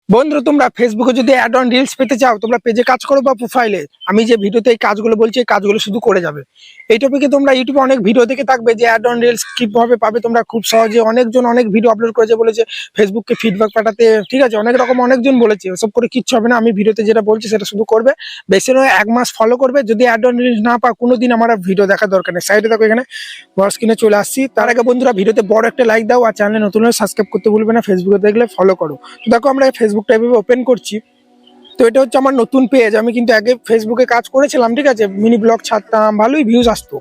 বন্ধু তোমরা ফেসবুকে যদি অ্যাড অন রিলস পেতে চাও, তোমরা পেজে কাজ করো বা প্রোফাইলে, আমি যে ভিডিওতে এই কাজগুলো বলছি এই কাজগুলো শুধু করে যাবে। এই টপিকে তোমরা ইউটিউবে অনেক ভিডিও দেখে থাকবে যে অ্যাড অন রিলস কিভাবে পাবে তোমরা খুব সহজে। অনেকজন অনেক ভিডিও আপলোড করেছে, বলেছে ফেসবুককে ফিডব্যাক পাঠাতে, ঠিক আছে, অনেক রকম অনেকজন বলেছে। ওসব করে কিচ্ছু হবে না, আমি ভিডিওতে যেটা বলছি সেটা শুধু করবে। বেশি নয়, 1 মাস ফলো করবে। যদি অ্যাড অন রিলস না পাও, কোনোদিন আমার ভিডিও দেখার দরকার নেই। সাইডে দেখো এখানে বড় স্ক্রিনে চলে আসছি। তার আগে বন্ধুরা ভিডিওতে বড় একটা লাইক দাও, আর চ্যানেলে নতুন হলে সাবস্ক্রাইব করতে ভুলবে না। ফেসবুকে দেখলে ফলো করো। তো দেখো আমরা ফেসবুকটা এভাবে ওপেন করছি। তো এটা হচ্ছে আমার নতুন পেজ। আমি কিন্তু আগে ফেসবুকে কাজ করেছিলাম, ঠিক আছে, মিনি ব্লগ ছাড়তাম, ভালোই ভিউজ আসতো।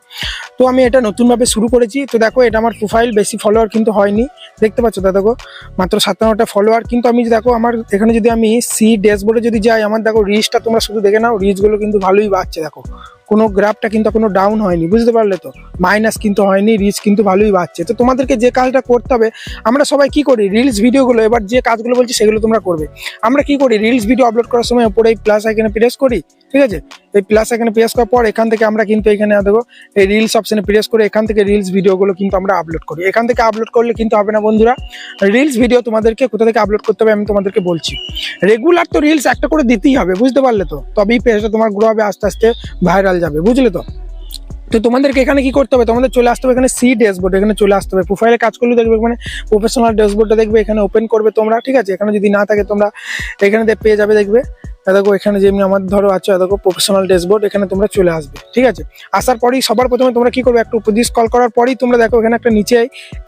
তো আমি এটা নতুন ভাবে শুরু করেছি। তো দেখো এটা আমার প্রোফাইল, বেশি ফলোয়ার কিন্তু হয়নি, দেখতে পাচ্ছ তো, দেখো মাত্র 57টা ফলোয়ার। কিন্তু আমি দেখো আমার এখানে যদি আমি সি ড্যাশবোর্ডে যদি যাই, আমার দেখো রিচটা তোমরা শুধু দেখে নাও, রিচগুলো কিন্তু ভালোই বাড়ছে। দেখো কোনো গ্রাফটা কিন্তু কোনো ডাউন হয়নি, বুঝতে পারলে তো, মাইনাস কিন্তু হয়নি, রিচ কিন্তু ভালোই বাড়ছে। তো তোমাদেরকে যে কাজটা করতে হবে, আমরা সবাই কি করি, রিলস ভিডিওগুলো, এবার যে কাজগুলো বলছি সেগুলো তোমরা করবে। আমরা কি করি, রিলস ভিডিও আপলোড করার সময় উপরে এই প্লাস আইকনে প্রেস করি, ঠিক আছে। এই প্লাস আইকনে প্রেস করার পর এখান থেকে আমরা কিন্তু এখানে দেখো এই রিলস অপশনে প্রেস করে এখান থেকে রিলস ভিডিওগুলো কিন্তু আমরা আপলোড করি। এখান থেকে আপলোড করলে কিন্তু হবে না বন্ধুরা। রিলস ভিডিও তোমাদেরকে কোথা থেকে আপলোড করতে হবে আমি তোমাদেরকে বলছি। রেগুলার তো রিলস একটা করে দিতেই হবে, বুঝতে পারলে তো, তবেই পেজটা তোমার গ্রো হবে, আস্তে আস্তে ভাইরাল যাবে, বুঝলে তো। তো তোমাদেরকে এখানে কি করতে হবে, তোমাদের চলে আসতে হবে এখানে সি ড্যাশবোর্ড, এখানে চলে আসতে হবে। প্রোফাইলে কাজ করলে দেখবে মানে প্রফেশনাল ড্যাশবোর্ডটা দেখবে, এখানে ওপেন করবে তোমরা, ঠিক আছে। এখানে যদি না থাকে তোমরা এখানে পেয়ে যাবে, দেখবে দেখো এখানে যেমনি আমার ধরো আছে, দেখো প্রফেশনাল ড্যাশবোর্ড, এখানে তোমরা চলে আসবে, ঠিক আছে। আসার পরেই সবার প্রথমে তোমরা কি করবে, একটু উপর দিয়ে স্ক্রল করার পরেই তোমরা দেখো এখানে একটা নিচে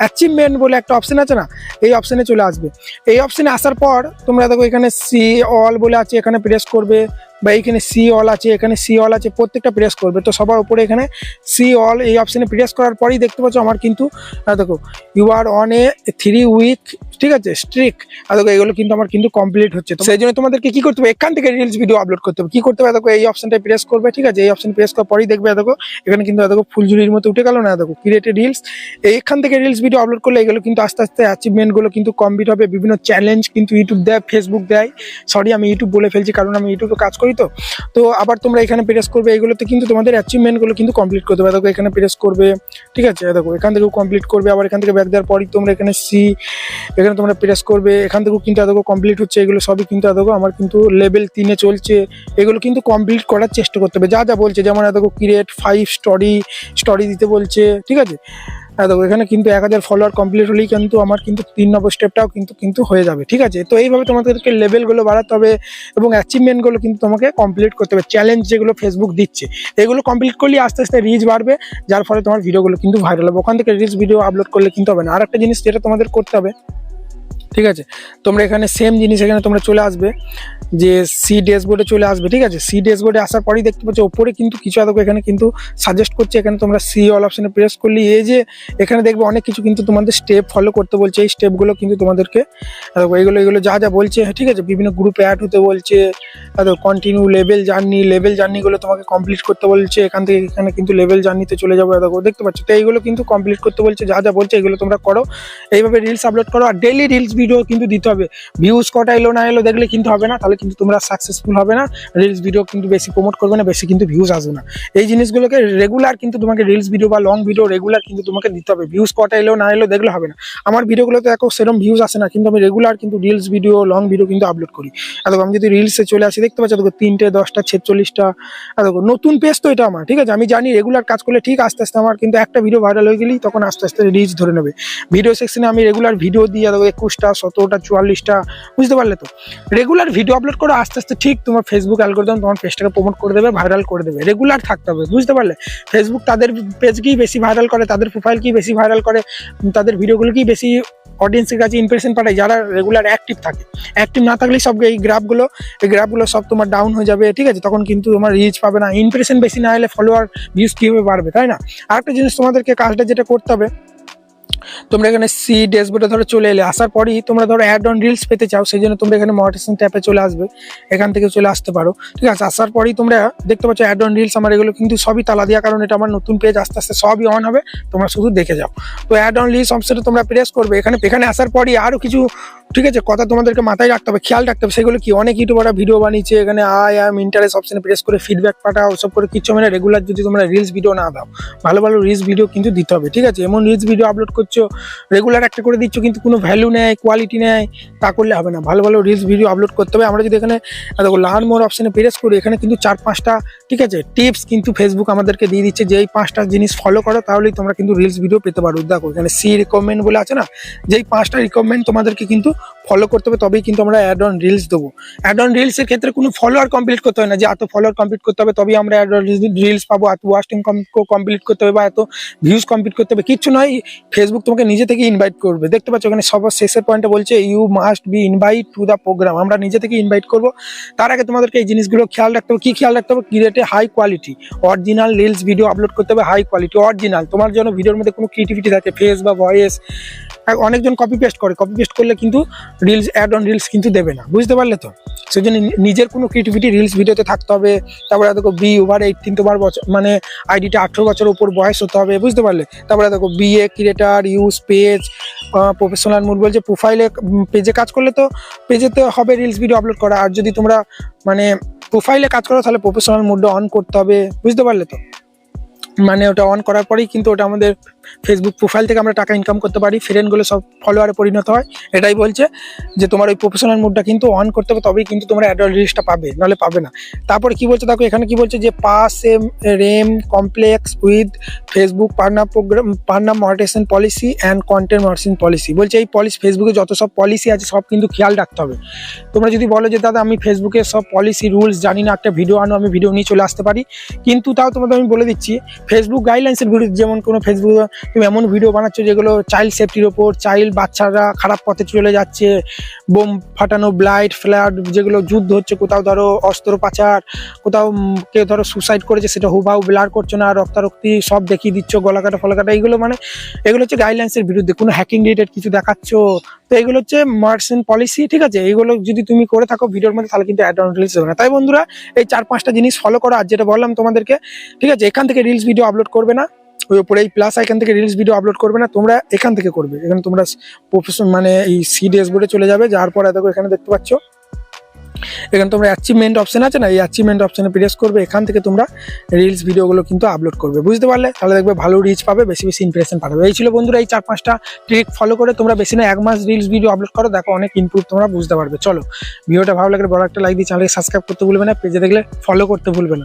অ্যাচিভমেন্ট বলে একটা অপশন আছে না, এই অপশনে চলে আসবে। এই অপশনে আসার পর তোমরা দেখো এখানে সি অল বলে আছে, এখানে প্রেস করবে, বা এইখানে সি অল আছে, এখানে সি অল আছে, প্রত্যেকটা প্রেস করবে। তো সবার উপরে এখানে সি অল এই অপশনে প্রেস করার পরেই দেখতে পাচ্ছ আমার কিন্তু দেখো you are on a 3 week, ঠিক আছে, স্ট্রিক। আর দেখো এগুলো কিন্তু আমার কিন্তু কমপ্লিট হচ্ছে। তো সেই জন্য তোমাদেরকে কি করতে হবে, এখান থেকে রিলস ভিডিও আপলোড করতে হবে। কি করতে হবে, দেখো এই অপশনটা প্রেস করবে, ঠিক আছে। এই অপশন প্রেস করার পরেই দেখবে দেখো এখানে কিন্তু দেখো ফুলঝুরির মতো উঠে গেল না, দেখো ক্রিয়েটেড রিলস। এইখান থেকে রিলস ভিডিও আপলোড করলে এগুলো কিন্তু আস্তে আস্তে অ্যাচিভমেন্টগুলো কিন্তু কমপ্লিট হবে। বিভিন্ন চ্যালেঞ্জ কিন্তু ইউটিউব দেয়, ফেসবুক দেয়, সরি আমি ইউটিউব বলে ফেলছি কারণ আমি ইউটিউবে কাজ করি। তো আবার তোমরা এখানে প্রেস করবে, এগুলোতে কিন্তু তোমাদের অ্যাচিভমেন্টগুলো কিন্তু কমপ্লিট করতে হবে। দেখো এখানে প্রেস করবে, ঠিক আছে, দেখো এখান থেকেও কমপ্লিট করবে। আবার এখান থেকে ব্যাক দেওয়ার পরই তোমরা এখানে সি, এখানে তোমরা প্রেস করবে, এখান থেকেও কিন্তু দেখো কমপ্লিট হচ্ছে। এগুলো সবই কিন্তু দেখো আমার কিন্তু লেভেল 3-এ চলছে। এগুলো কিন্তু কমপ্লিট করার চেষ্টা করতে হবে, যা যা বলছে। যেমন দেখো ক্রিয়েট 5 স্টোরি দিতে বলছে, ঠিক আছে। হ্যাঁ দেখো এখানে কিন্তু 1000 ফলোয়ার কমপ্লিট হলেই কিন্তু আমার কিন্তু 3 নম্বর স্টেপটাও কিন্তু হয়ে যাবে, ঠিক আছে। তো এইভাবে তোমাদেরকে লেভেলগুলো বাড়াতে হবে এবং অ্যাচিভমেন্টগুলো কিন্তু তোমাকে কমপ্লিট করতে হবে। চ্যালেঞ্জ যেগুলো ফেসবুক দিচ্ছে এগুলো কমপ্লিট করলে আস্তে আস্তে রিচ বাড়বে, যার ফলে তোমার ভিডিওগুলো কিন্তু ভাইরাল হবে। ওখান থেকে রিলস ভিডিও আপলোড করলে কিন্তু হবে না। আর একটা জিনিস যেটা তোমাদের করতে হবে, ঠিক আছে, তোমরা এখানে সেম জিনিস এখানে তোমরা চলে আসবে যে সি ড্যাশবোর্ডে চলে আসবে, ঠিক আছে। সি ড্যাশবোর্ডে আসার পরেই দেখতে পাচ্ছ ওপরে কিন্তু কিছু দেখো এখানে কিন্তু সাজেস্ট করছে। এখানে তোমরা সি অল অপশনে প্রেস করলে এই যে এখানে দেখবে অনেক কিছু কিন্তু তোমাদের স্টেপ ফলো করতে বলছে। এই স্টেপগুলো কিন্তু তোমাদেরকে দেখো এগুলো যা যা বলছে, ঠিক আছে, বিভিন্ন গ্রুপে অ্যাড হতে বলছে, দেখো কন্টিনিউ লেভেল জার্নিগুলো তোমাকে কমপ্লিট করতে বলছে। এখান থেকে এখানে কিন্তু লেভেল জার্নিতে চলে যাবে, দেখো দেখতে পাচ্ছ। তো এইগুলো কিন্তু কমপ্লিট করতে বলছে, যা যা বলছে এগুলো তোমরা করো। এইভাবে রিলস আপলোড করো, আর ডেইলি রিলস ভিডিও কিন্তু দিতে হবে। ভিউজ কটা এলো না এলো দেখলে কিন্তু হবে না, তাহলে কিন্তু তোমরা সাকসেসফুল হবে না। রিলস ভিডিও কিন্তু বেশি প্রমোট করবে না, বেশি কিন্তু ভিউজ আসবে না। এই জিনিসগুলোকে রেগুলার কিন্তু তোমাকে রিলস ভিডিও বা লং ভিডিও রেগুলার কিন্তু তোমাকে দিতে হবে। ভিউজ কটা এলো না এলো দেখলে হবে না। আমার ভিডিওগুলোতে দেখো সেরকম ভিউজ আসে না, কিন্তু আমি রেগুলার কিন্তু রিলস ভিডিও লং ভিডিও কিন্তু আপলোড করি। আর দেখো আমি যদি রিলসে চলে আসি, দেখতে পাচ্ছ দেখো 3টে 10টা 46টা। আর দেখো নতুন পেজ তো এটা আমার, ঠিক আছে। আমি জানি রেগুলার কাজ করলে ঠিক আস্তে আস্তে আমার কিন্তু একটা ভিডিও ভাইরাল হয়ে গেলেই তখন আস্তে আস্তে রিচ ধরে নেবে। ভিডিও সেকশনে আমি রেগুলার ভিডিও দিই, দেখো 21টা 17টা 44টা, বুঝতে পারলে তো। রেগুলার ভিডিও আপলোড করে আস্তে আস্তে ঠিক তোমার ফেসবুক অ্যালগরিদম তোমার পেজটাকে প্রমোট করে দেবে, ভাইরাল করে দেবে। রেগুলার থাকতে হবে, বুঝতে পারলে। ফেসবুক তাদের পেজকেই বেশি ভাইরাল করে, তাদের প্রোফাইলকেই বেশি ভাইরাল করে, তাদের ভিডিওগুলোকেই বেশি অডিয়েন্সের কাছে ইমপ্রেশন পাঠায় যারা রেগুলার অ্যাক্টিভ থাকে। অ্যাক্টিভ না থাকলেই সব এই গ্রাফগুলো সব তোমার ডাউন হয়ে যাবে, ঠিক আছে। তখন কিন্তু তোমার রিচ পাবে না, ইমপ্রেশন বেশি না হলে ফলোয়ার ভিউজ কীভাবে বাড়বে, তাই না। আরেকটা জিনিস তোমাদেরকে কাজটা যেটা করতে হবে, তোমরা এখানে সি ড্যাশবোর্ডে ধরো চলে এলে, আসার পরেই তোমরা ধরো অ্যাড অন রিলস পেতে চাও, সেই জন্য তোমরা এখানে মনিটাইজেশন ট্যাবে চলে আসবে, এখান থেকে চলে আসতে পারো, ঠিক আছে। আসার পরেই তোমরা দেখতে পাচ্ছ অ্যাড অন রিলস আমার এগুলো কিন্তু সবই তালা দেওয়া, কারণ এটা আমার নতুন পেজ, আস্তে আস্তে সবই অন হবে, তোমরা শুধু দেখে যাও। তো অ্যাড অন রিলস অপশনে তোমরা প্রেস করবে। এখানে আসার পরই আরও কিছু ঠিক আছে, কথা তোমাদেরকে মাথায় রাখতে হবে, খেয়াল রাখতে হবে। সেগুলো কি, অনেক ইউটিউবাররা ভিডিও বানিয়েছে, এখানে ইন্টারেস্ট অপশনে প্রেস করে ফিডব্যাক পাঠাও, ওসব করে কিচ্ছু মানে রেগুলার যদি তোমরা রিলস ভিডিও না দাও, ভালো ভালো রিলস ভিডিও কিন্তু দিতে হবে। ঠিক আছে, এমন রিলস ভিডিও আপলোড করছো, রেগুলার একটা করে দিচ্ছ কিন্তু কোনো ভ্যালু নেয়, কোয়ালিটি নেয়, তা করলে হবে না। ভালো ভালো রিলস ভিডিও আপলোড করতে হবে। আমরা যদি এখানে দেখো লার্ন মোর অপশনে প্রেস করি, এখানে কিন্তু 4-5টা ঠিক আছে টিপস কিন্তু ফেসবুক আমাদেরকে দিয়ে দিচ্ছে, যে এই 5টা জিনিস ফলো করো তাহলেই তোমরা কিন্তু রিলস ভিডিও পেতে পারো। দেখো এখানে সি রিকমেন্ড বলে আছে না, যেই 5টা রিকমেন্ড তোমাদেরকে কিন্তু ফলো করতে হবে, তবেই কিন্তু আমরা অ্যাড অন রিলস দেবো। অ্যাড অন রিলসের ক্ষেত্রে কোনো ফলোয়ার কমপ্লিট করতে হয় না, যে এত ফলোয়ার কমপ্লিট করতে হবে তবেই আমরা অ্যাড অন রিলস পাবো, এত ওয়াচিং কমপ্লিট করতে হবে বা এত ভিউজ কমপ্লিট করতে হবে, কিচ্ছু নয়। ফেসবুক তোমাকে নিজে থেকে ইনভাইট করবে। দেখতে পাচ্ছ এখানে সবার শেষের পয়েন্টে বলছে you must be invite to the program. আমরা নিজে থেকে ইনভাইট করবো। তার আগে তোমাদেরকে এই জিনিসগুলো খেয়াল রাখতে হবে। কি খেয়াল রাখতে হবে? ক্রিয়েটে high quality original reels video upload করতে হবে, হাই কোয়ালিটি অরিজিনাল। তোমার জন্য ভিডিওর মধ্যে কোনো ক্রিয়েটিভিটি থাকে, ফেস বা ভয়েস, অনেকজন কপি পেস্ট করে, কপি পেস্ট করলে কিন্তু রিলস অ্যাড অন রিলস কিন্তু দেবে না, বুঝতে পারলে তো? সেই জন্য নিজের কোনো ক্রিয়েটিভিটি রিলস ভিডিওতে থাকতে হবে। তারপরে দেখো বি ওভার 18 তোমার বছর মানে আইডিটা 18 বছর উপর বয়স হতে হবে, বুঝতে পারলে? তারপরে দেখো BA creator use page professional mood বলছে, প্রোফাইলে পেজে কাজ করলে তো পেজেতে হবে রিলস ভিডিও আপলোড করা। আর যদি তোমরা মানে প্রোফাইলে কাজ করো তাহলে প্রফেশনাল মুডটা অন করতে হবে, বুঝতে পারলে তো? মানে ওটা অন করার পরেই কিন্তু ওটা আমাদের ফেসবুক প্রোফাইল থেকে আমরা টাকা ইনকাম করতে পারি, ফ্রেন্ডগুলো সব ফলোয়ারে পরিণত হয়। এটাই বলছে যে তোমার ওই প্রফেশনাল মোডটা কিন্তু অন করতে হবে, তবেই কিন্তু তোমরা অ্যাড রিলসটা পাবে, নাহলে পাবে না। তারপরে কি বলছে দেখো, এখানে কি বলছে যে পাস রেম complex with Facebook partner monetization policy and content monetization policy. বলছে এই ফেসবুকে যত সব পলিসি আছে সব কিন্তু খেয়াল রাখতে হবে। তোমরা যদি বলো যে দাদা আমি ফেসবুকে সব পলিসি রুলস জানি না, একটা ভিডিও আনো, আমি ভিডিও নিয়ে চলে আসতে পারি, কিন্তু তাও তোমাদের আমি বলে দিচ্ছি ফেসবুক গাইডলাইন্সের বিরুদ্ধে। যেমন কোনো ফেসবুকে তুমি এমন ভিডিও বানাচ্ছ যেগুলো চাইল্ড সেফটির ওপর, চাইল্ড বাচ্চারা খারাপ পথে চলে যাচ্ছে, বোম ফাটানো, ব্লাইট ফ্লাড, যেগুলো যুদ্ধ হচ্ছে, কোথাও ধরো অস্ত্র পাচার, কোথাও কেউ ধরো সুসাইড করেছে সেটা হুবাহু ব্লার করছো না, রক্তারক্তি সব দেখিয়ে দিচ্ছ, গলা কাটা ফলা কাটা, এইগুলো মানে এগুলো হচ্ছে গাইডলাইন্সের বিরুদ্ধে। কোনো হ্যাকিং রিলেটেড কিছু দেখাচ্ছ, তো এগুলো হচ্ছে মার্কসেন পলিসি। ঠিক আছে, এইগুলো যদি তুমি করে থাকো ভিডিওর মধ্যে তাহলে কিন্তু অ্যাড অন রিলস হবে না। তাই বন্ধুরা এই 4-5টা জিনিস ফলো করো, আর যেটা বললাম তোমাদেরকে, ঠিক আছে, এখান থেকে রিলস ভিডিও আপলোড করবে না, ওই উপরে এই প্লাস আইকন থেকে রিলস ভিডিও আপলোড করবে না, তোমরা এখান থেকে করবে। এখানে তোমরা প্রফেশন মানে এই সি ড্যাশবোর্ডে চলে যাবে, যাওয়ার পর দেখো এখানে দেখতে পাচ্ছ এখানে তোমরা অ্যাচিভমেন্ট অপশন আছে না, এই অ্যাচিভমেন্ট অপশনে প্রেস করবে, এখান থেকে তোমরা রিলস ভিডিওগুলো কিন্তু আপলোড করবে, বুঝতে পারলে? তাহলে দেখবে ভালো রিচ পাবে, বেশি বেশি ইমপ্রেশন পাবে। এই ছিল বন্ধুরা এই 4-5টা ট্রিক ফলো করে তোমরা বেশি না 1 মাস রিলস ভিডিও আপলোড করো, দেখো অনেক ইমপ্রুভ তোমরা বুঝতে পারবে। চলো ভিডিওটা ভালো লাগলে বড় একটা লাইক দিয়ে চ্যানেলকে সাবস্ক্রাইব করতে ভুলবে না, পেজে দেখলে ফলো করতে ভুলবে না।